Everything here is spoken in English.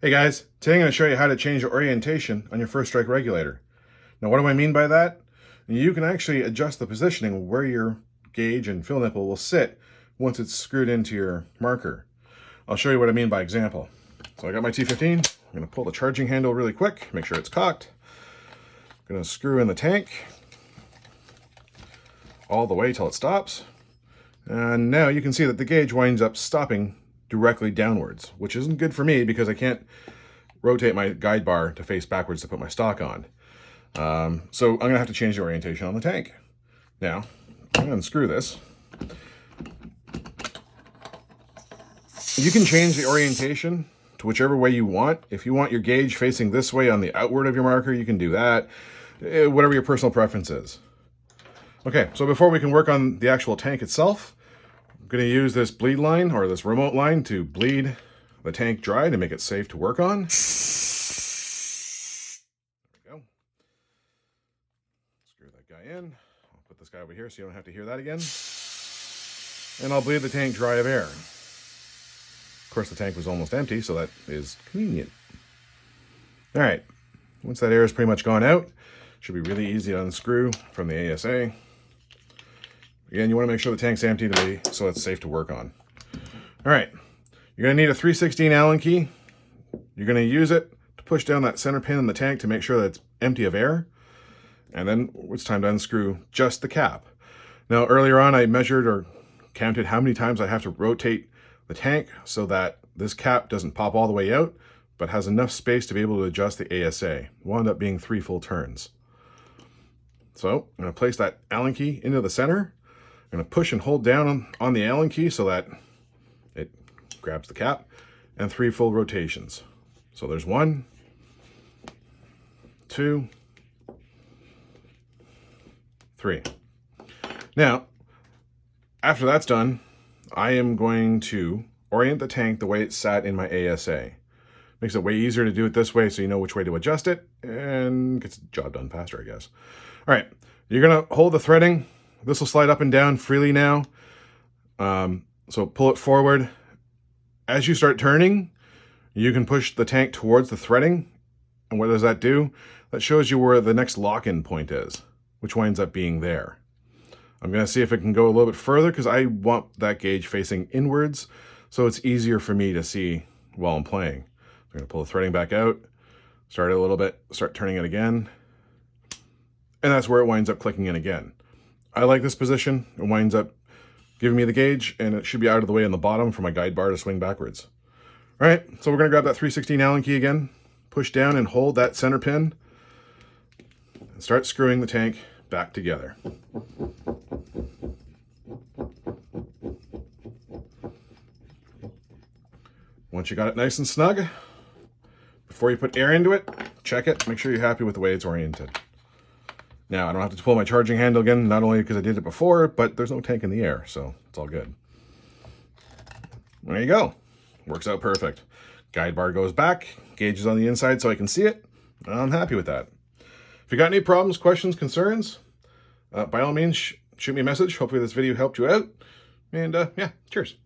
Hey guys, today I'm going to show you how to change the orientation on your first strike regulator. Now what do I mean by that? You can actually adjust the positioning where your gauge and fill nipple will sit once it's screwed into your marker. I'll show you what I mean by example. So I got my T15, I'm going to pull the charging handle really quick, make sure it's cocked. I'm going to screw in the tank all the way till it stops. And now you can see that the gauge winds up stopping directly downwards, which isn't good for me because I can't rotate my guide bar to face backwards to put my stock on. So I'm gonna have to change the orientation on the tank. Now, I'm gonna unscrew this. You can change the orientation to whichever way you want. If you want your gauge facing this way on the outward of your marker, you can do that. Whatever your personal preference is. Okay, so before we can work on the actual tank itself, I'm going to use this bleed line, or this remote line, to bleed the tank dry to make it safe to work on. There we go. Screw that guy in. I'll put this guy over here so you don't have to hear that again. And I'll bleed the tank dry of air. Of course, the tank was almost empty, so that is convenient. All right, once that air is pretty much gone out, it should be really easy to unscrew from the ASA. Again, you want to make sure the tank's empty so it's safe to work on. All right, you're going to need a 3/16 Allen key. You're going to use it to push down that center pin in the tank to make sure that it's empty of air. And then it's time to unscrew just the cap. Now, earlier on, I measured or counted how many times I have to rotate the tank so that this cap doesn't pop all the way out, but has enough space to be able to adjust the ASA. It will end up being 3 full turns. So I'm going to place that Allen key into the center. I'm going to push and hold down on the Allen key so that it grabs the cap, and 3 full rotations. So there's 1, 2, 3. Now, after that's done, I am going to orient the tank the way it's sat in my ASA. Makes it way easier to do it this way so you know which way to adjust it, and gets the job done faster, I guess. All right, you're going to hold the threading. This will slide up and down freely now. So pull it forward. As you start turning, you can push the tank towards the threading. And what does that do? That shows you where the next lock-in point is, which winds up being there. I'm going to see if it can go a little bit further because I want that gauge facing inwards, so it's easier for me to see while I'm playing. I'm going to pull the threading back out, start it a little bit, start turning it again, and that's where it winds up clicking in again. I like this position. It winds up giving me the gauge, and it should be out of the way on the bottom for my guide bar to swing backwards. All right, so we're going to grab that 3/16 Allen key again, push down and hold that center pin, and start screwing the tank back together. Once you got it nice and snug, before you put air into it, check it, make sure you're happy with the way it's oriented. Now, I don't have to pull my charging handle again, not only because I did it before, but there's no tank in the air, so it's all good. There you go. Works out perfect. Guide bar goes back, gauge is on the inside so I can see it, and I'm happy with that. If you got any problems, questions, concerns, by all means, shoot me a message. Hopefully this video helped you out. And yeah, cheers.